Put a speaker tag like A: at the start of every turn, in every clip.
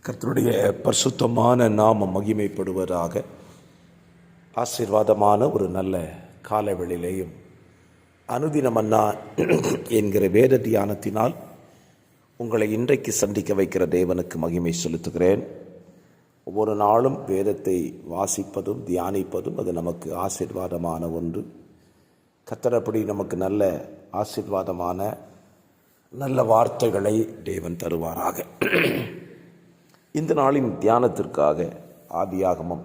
A: கர்த்தருடைய பரிசுத்தமான நாமம் மகிமைப்படுவதாக. ஆசீர்வாதமான ஒரு நல்ல காலவெளியிலேயும் அனுதினமன்னா என்கிற வேத தியானத்தினால் உங்களை இன்றைக்கு சந்திக்க வைக்கிற தேவனுக்கு மகிமை செலுத்துகிறேன். ஒவ்வொரு நாளும் வேதத்தை வாசிப்பதும் தியானிப்பதும் அது நமக்கு ஆசீர்வாதமான ஒன்று. கர்த்தர் அப்படி நமக்கு நல்ல ஆசீர்வாதமான நல்ல வார்த்தைகளை தேவன் தருவாராக. இந்த நாளின் தியானத்திற்காக ஆதியாகமம்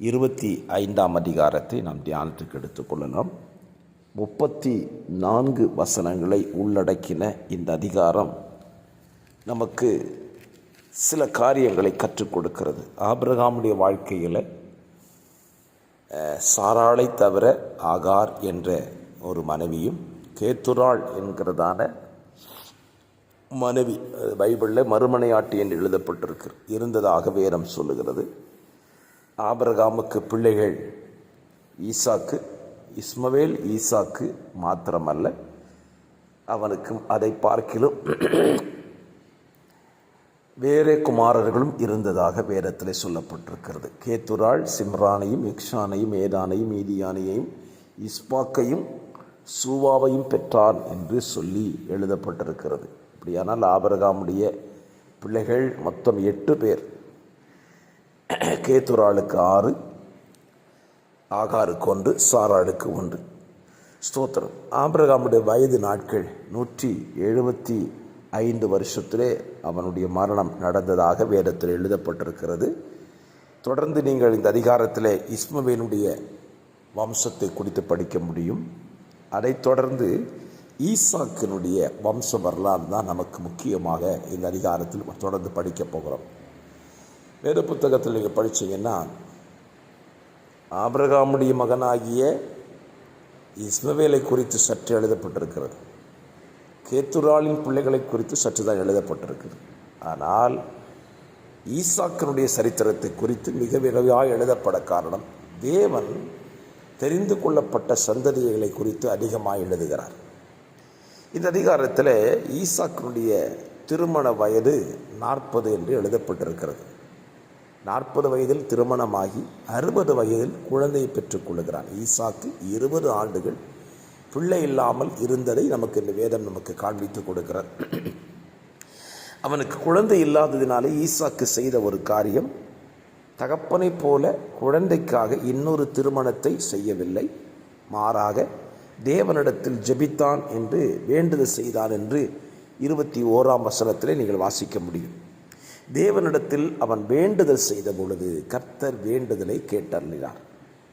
A: 25ஆம் அதிகாரத்தை நாம் தியானத்துக்கு எடுத்துக்கொள்ளலாம். 34 வசனங்களை உள்ளடக்கின இந்த அதிகாரம் நமக்கு சில காரியங்களை கற்றுக் கொடுக்கிறது. ஆபிரகாமுடைய வாழ்க்கையில் சாராளை தவிர ஆகார் என்ற ஒரு மனைவியும் கேத்துராள் என்கிறதான மனைவி பைபிளில் மறுமனையாட்டி என்று இருந்ததாக வேதம் சொல்லுகிறது. ஆபிரகாமுக்கு பிள்ளைகள் ஈசாக்கு, இஸ்மவேல் ஈசாக்கு மாத்திரமல்ல, அவனுக்கும் அதை பார்க்கிலும் வேறே குமாரர்களும் இருந்ததாக வேதத்தில் சொல்லப்பட்டிருக்கிறது. கேத்துராள் சிம்ரானையும் இக்ஷானையும் ஏதானையும் மீதியானையையும் இஸ்பாக்கையும் சூவாவையும் பெற்றான் என்று சொல்லி எழுதப்பட்டிருக்கிறது. அப்படியானால் ஆபிரகாமுடைய பிள்ளைகள் மொத்தம் 8 பேர். கேத்துராளுக்கு 6, ஆகாருக்கு 1, சாராளுக்கு 1. ஸ்தோத்திரம். ஆபிரகாமுடைய வயது நாட்கள் 175 வருஷத்திலே அவனுடைய மரணம் நடந்ததாக வேதத்தில் எழுதப்பட்டிருக்கிறது. தொடர்ந்து நீங்கள் இந்த அதிகாரத்தில் இஸ்மவேலுடைய வம்சத்தை குறித்து படிக்க முடியும். அதைத் தொடர்ந்து ஈசாக்கினுடைய வம்ச வரலாறு தான் நமக்கு முக்கியமாக இந்த அதிகாரத்தில் தொடர்ந்து படிக்க போகிறோம். வேத புத்தகத்தில் நீங்கள் படித்தீங்கன்னா ஆபிரகாமுடைய மகனாகிய இஸ்மவேலை குறித்து சற்று எழுதப்பட்டிருக்கிறது. கேத்துராளின் பிள்ளைகளை குறித்து சற்று தான் எழுதப்பட்டிருக்கிறது. ஆனால் ஈசாக்கினுடைய சரித்திரத்தை குறித்து மிக விரைவாக எழுதப்பட காரணம், தேவன் தெரிந்து கொள்ளப்பட்ட சந்ததிகளை குறித்து அதிகமாக எழுதுகிறார். இந்த அதிகாரத்தில் ஈசாக்கினுடைய திருமண வயது 40 என்று எழுதப்பட்டிருக்கிறது. 40 வயதில் திருமணமாகி 60 வயதில் குழந்தையை பெற்றுக்கொள்கிறான். ஈசாக்கு 20 ஆண்டுகள் பிள்ளை இல்லாமல் இருந்ததை நமக்கு இந்த வேதம் நமக்கு காண்பித்து கொடுக்கிறார். அவனுக்கு குழந்தை இல்லாததினாலே ஈசாக்கு செய்த ஒரு காரியம், தகப்பனை போல குழந்தைக்காக இன்னொரு திருமணத்தை செய்யவில்லை. மாறாக தேவனிடத்தில் ஜெபித்தான் என்று வேண்டுதல் செய்தான் என்று 21ஆம் வசனத்திலே நீங்கள் வாசிக்க முடியும். தேவனிடத்தில் அவன் வேண்டுதல் செய்த பொழுது கர்த்தர் வேண்டுதலை கேட்டருளினார்.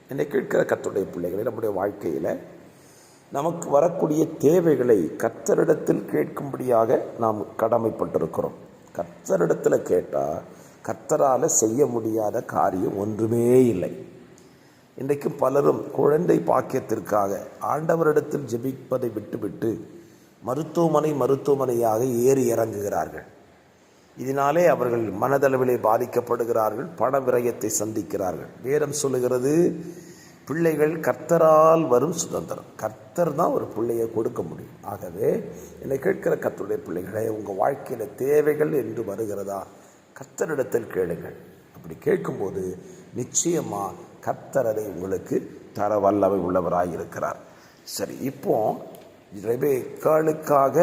A: என்னை கேட்கிற கர்த்தருடைய பிள்ளைகளை, நம்முடைய வாழ்க்கையில் நமக்கு வரக்கூடிய தேவைகளை கர்த்தரிடத்தில் கேட்கும்படியாக நாம் கடமைப்பட்டிருக்கிறோம். கர்த்தரிடத்தில் கேட்டால் கர்த்தரால் செய்ய முடியாத காரியம் ஒன்றுமே இல்லை. இன்றைக்கு பலரும் குழந்தை பாக்கியத்திற்காக ஆண்டவரிடத்தில் ஜெபிப்பதை விட்டுவிட்டு மருத்துவமனையாக ஏறி இறங்குகிறார்கள். இதனாலே அவர்கள் மனதளவிலே பாதிக்கப்படுகிறார்கள், பண விரயத்தை சந்திக்கிறார்கள். வேதம் சொல்லுகிறது, பிள்ளைகள் கர்த்தரால் வரும் சுதந்திரம். கர்த்தர் தான் ஒரு பிள்ளையை கொடுக்க முடியும். ஆகவே என்னை கேட்கிற கர்த்தருடைய பிள்ளைகளை, உங்கள் வாழ்க்கையில் தேவைகள் என்று வருகிறதா, கர்த்தரிடத்தில் கேளுங்கள். அப்படி கேட்கும்போது நிச்சயமாக கர்த்தர் அதை உங்களுக்கு தர வல்லமை உள்ளவராக இருக்கிறார். சரி, இப்போ ரெபெக்காளுக்காக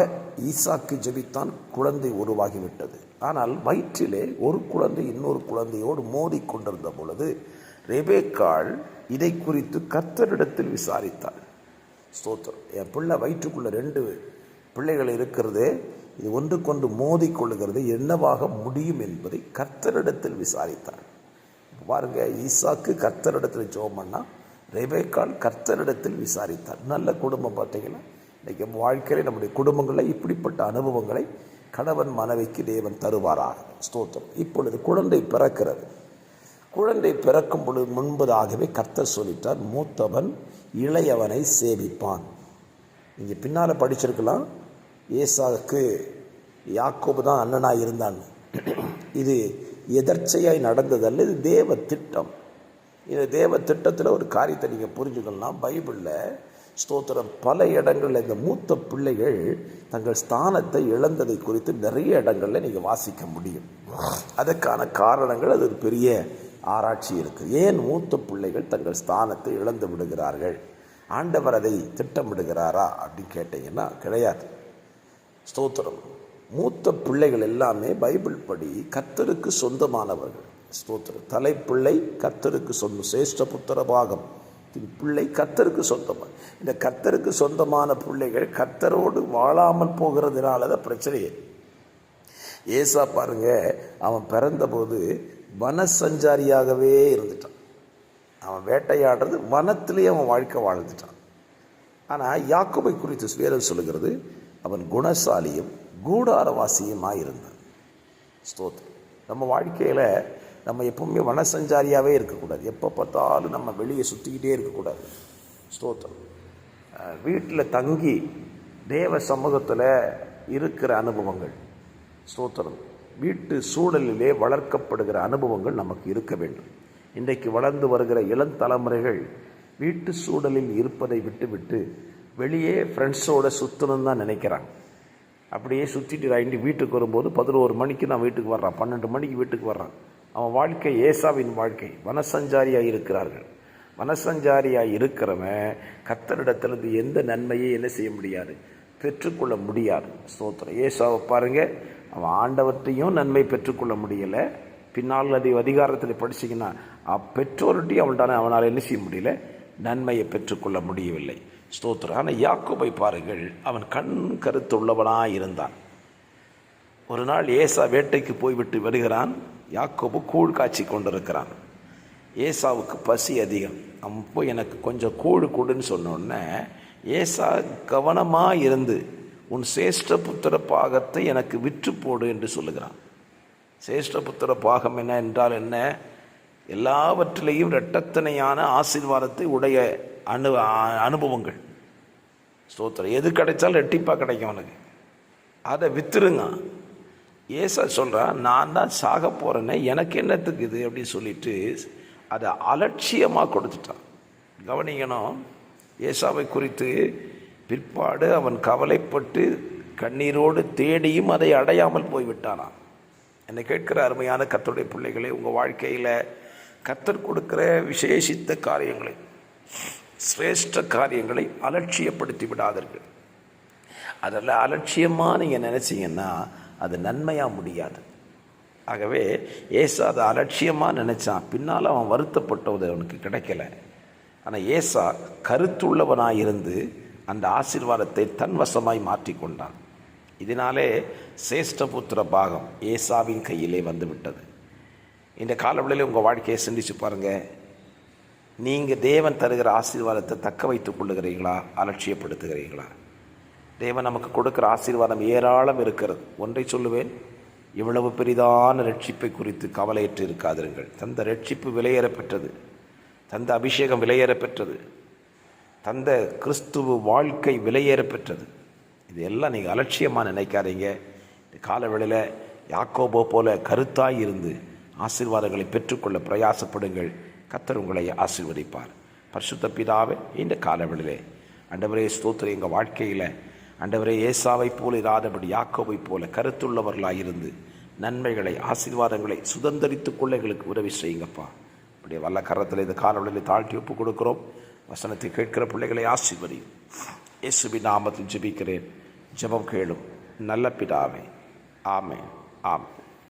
A: ஈசாக்கு ஜெபித்தான், குழந்தை உருவாகிவிட்டது. ஆனால் வயிற்றிலே ஒரு குழந்தை இன்னொரு குழந்தையோடு மோதி கொண்டிருந்த பொழுது ரெபெக்காள் இதை குறித்து கர்த்தரிடத்தில் விசாரித்தாள். ஸ்தோத்திரம். என் பிள்ளை வயிற்றுக்குள்ள 2 பிள்ளைகள் இருக்கிறது, இது ஒன்றுக்கொன்று மோதி கொள்ளுகிறது, என்னவாக முடியும் என்பதை கர்த்தரிடத்தில் விசாரித்தாள். பாருங்க, ஈசாக்கு கர்த்தரிடத்தில் ஜெபம் பண்ணா, ரெபெக்காள் கர்த்தரிடத்தில் விசாரித்தாள். நல்ல குடும்பம். பார்த்தீங்கன்னா இன்றைக்கி வாழ்க்கையில் நம்முடைய குடும்பங்களில் இப்படிப்பட்ட அனுபவங்களை கணவன் மனைவிக்கு தேவன் தருவாராக. ஸ்தோத்திரம். இப்பொழுது குழந்தை பிறக்கிறது. குழந்தை பிறக்கும் பொழுது முன்பதாகவே கர்த்தர் சொல்லிட்டார், மூத்தவன் இளையவனை சேவிப்பான். நீங்கள் பின்னால் படிச்சிருக்கலாம், ஏசாவுக்கு யாக்கோபு தான் அண்ணனாக இருந்தான். இது எதர்ச்சையாய் நடந்ததல்ல, இது தேவ திட்டம். இந்த தேவ திட்டத்தில் ஒரு காரியத்தை நீங்கள் புரிஞ்சுக்கணும்னா, பைபிளில் ஸ்தோத்திரம். பல இடங்களில் இந்த மூத்த பிள்ளைகள் தங்கள் ஸ்தானத்தை இழந்ததை குறித்து நிறைய இடங்களில் நீங்கள் வாசிக்க முடியும். அதற்கான காரணங்கள் அது ஒரு பெரிய ஆராய்ச்சி இருக்குது. ஏன் மூத்த பிள்ளைகள் தங்கள் ஸ்தானத்தை இழந்து விடுகிறார்கள்? ஆண்டவர் அதை திட்டமிடுகிறாரா அப்படின்னு கேட்டிங்கன்னா கிடையாது. ஸ்தோத்திரம். மூத்த பிள்ளைகள் எல்லாமே பைபிள் படி கர்த்தருக்கு சொந்தமானவர்கள். ஸ்தோத்திரம். தலைப்பிள்ளை கர்த்தருக்கு சொந்தம், சேஷ்ட புத்திர பாகம் பிள்ளை கர்த்தருக்கு சொந்தமாக. இந்த கர்த்தருக்கு சொந்தமான பிள்ளைகள் கர்த்தரோடு வாழாமல் போகிறதுனால தான் பிரச்சனையே. ஏசா பாருங்க, அவன் பிறந்தபோது வனசஞ்சாரியாகவே இருந்துட்டான். அவன் வேட்டையாடுறது வனத்திலேயே அவன் வாழ்க்கை வாழ்ந்துட்டான். ஆனால் யாக்கோபை குறித்து வேதம் சொல்லுகிறது, அவன் குணசாலியும் கூடாரவாசியுமாக இருந்தான். ஸ்தோத்திரம். நம்ம வாழ்க்கையில் நம்ம எப்பவுமே வனசஞ்சாரியாகவே இருக்கக்கூடாது. எப்போ பார்த்தாலும் நம்ம வெளியே சுற்றிக்கிட்டே இருக்கக்கூடாது. ஸ்தோத்திரம். வீட்டில் தங்கி தேவ சமூகத்தில் இருக்கிற அனுபவங்கள், ஸ்தோத்திரம், வீட்டு சூழலிலே வளர்க்கப்படுகிற அனுபவங்கள் நமக்கு இருக்க வேண்டும். இன்றைக்கு வளர்ந்து வருகிற இளம் தலைமுறைகள் வீட்டு சூழலில் இருப்பதை விட்டு வெளியே ஃப்ரெண்ட்ஸோடு சுற்றணும்னு தான் நினைக்கிறாங்க. அப்படியே சுற்றிட்டு ஆகிட்டு வீட்டுக்கு வரும்போது 11 மணிக்கு நான் வீட்டுக்கு வர்றான், 12 மணிக்கு வீட்டுக்கு வர்றான். அவன் வாழ்க்கை ஏசாவின் வாழ்க்கை. வனசஞ்சாரியாக இருக்கிறார்கள். வனசஞ்சாரியாக இருக்கிறவன் கர்த்தரிடத்திலிருந்து எந்த நன்மையை என்ன செய்ய முடியாது, பெற்றுக்கொள்ள முடியாது. ஸ்தோத்திரம். ஏசாவை பாருங்கள், அவன் ஆண்டவற்றையும் நன்மை பெற்றுக்கொள்ள முடியலை. பின்னால் அதிகாரத்தில் படிச்சிங்கன்னா பெற்றோர்கிட்டையும் அவனால் என்ன செய்ய முடியல, நன்மையை பெற்றுக்கொள்ள முடியவில்லை. ஸ்தோத்திரம். ஆனால் யாக்கோபை பாருங்கள், அவன் கண் கருத்துள்ளவனாக இருந்தான். ஒரு நாள் ஏசா வேட்டைக்கு போய்விட்டு வருகிறான். யாக்கோபு கூழ் காய்ச்சி கொண்டிருக்கிறான். ஏசாவுக்கு பசி அதிகம். அவன் போய் எனக்கு கொஞ்சம் கூழ் கொடுன்னு சொன்னோடனே ஏசா கவனமாக இருந்து, உன் சேஷ்ட புத்திர பாகத்தை எனக்கு விற்று போடு என்று சொல்லுகிறான். சேஷ்ட புத்திர பாகம் என்ன என்றால் என்ன? எல்லாவற்றிலையும் இரட்டத்தனையான ஆசீர்வாதத்தை உடைய அனுபவங்கள். ஸ்தோத்திரம். எது கிடைச்சாலும் ரெட்டிப்பாக கிடைக்கும் அவனுக்கு. அதை வித்துருங்க. ஏசா சொல்கிறான், நான் தான் சாக போகிறேன்னே, எனக்கு என்னத்துக்கு இது அப்படின்னு சொல்லிட்டு அதை அலட்சியமாக கொடுத்துட்டான். கவனிக்கணும், ஏசாவை குறித்து பிற்பாடு அவன் கவலைப்பட்டு கண்ணீரோடு தேடியும் அதை அடையாமல் போய்விட்டானான். என்னை கேட்கிற அருமையான கர்த்தருடைய பிள்ளைகளே, உங்கள் வாழ்க்கையில் கர்த்தர் கொடுக்கிற விசேஷித்த காரியங்களை, சிரேஷ்ட காரியங்களை அலட்சியப்படுத்தி விடாதீர்கள். அதெல்லாம் அலட்சியமாக நீங்கள் நினச்சிங்கன்னா அது நன்மையாக முடியாது. ஆகவே ஏசா அதை அலட்சியமாக நினச்சான். பின்னால் அவன் வருத்தப்பட்டது அவனுக்கு கிடைக்கல. ஆனால் ஏசா கருத்துள்ளவனாக இருந்து அந்த ஆசீர்வாதத்தை தன் வசமாய் மாற்றி கொண்டான். இதனாலே சேஷ்டபுத்திர பாகம் ஏசாவின் கையிலே வந்து விட்டது. இந்த காலவெளியில் உங்கள் வாழ்க்கையை சிந்திச்சு பாருங்கள். நீங்கள் தேவன் தருகிற ஆசீர்வாதத்தை தக்க வைத்துக் கொள்ளுகிறீர்களா, அலட்சியப்படுத்துகிறீர்களா? தேவன் நமக்கு கொடுக்குற ஆசீர்வாதம் ஏராளம் இருக்கிறது. ஒன்றை சொல்லுவேன், இவ்வளவு பெரிதான ரட்சிப்பை குறித்து கவலையற்று இருக்காதிருங்கள். தந்த ரட்சிப்பு விலையேற பெற்றது, தந்த அபிஷேகம் விலையேற பெற்றது, தந்த கிறிஸ்துவ வாழ்க்கை விலையேற பெற்றது. இதெல்லாம் நீங்கள் அலட்சியமாக நினைக்காதீங்க. இந்த காலவெளியில் யாக்கோபோ போல கருத்தாய் இருந்து ஆசீர்வாதங்களை பெற்றுக்கொள்ள பிரயாசப்படுங்கள். கர்த்தர் உங்களை ஆசீர்வதிப்பார். பரிசுத்த பிதாவே, இந்த காலவெளியிலே ஆண்டவரே ஸ்தோத்திரம், எங்கள் வாழ்க்கையில் ஆண்டவரே ஏசாவை போல இராதபடி யாக்கோபை போல கருத்துள்ளவர்களாயிருந்து நன்மைகளை ஆசீர்வாதங்களை சுதந்திரித்துக் கொள்ள எங்களுக்கு உதவி செய்யுங்கப்பா. அப்படியே வல்ல கரத்தில் இந்த காலவெளியில் தாழ்த்தி ஒப்பு கொடுக்கிறோம். வசனத்தை கேட்கிற பிள்ளைகளை ஆசீர்வதியும். இயேசுவின் நாமத்தில் ஜெபிக்கிறேன். ஜெபம் கேளும் நல்ல பிதாவே. ஆமென். ஆமென்.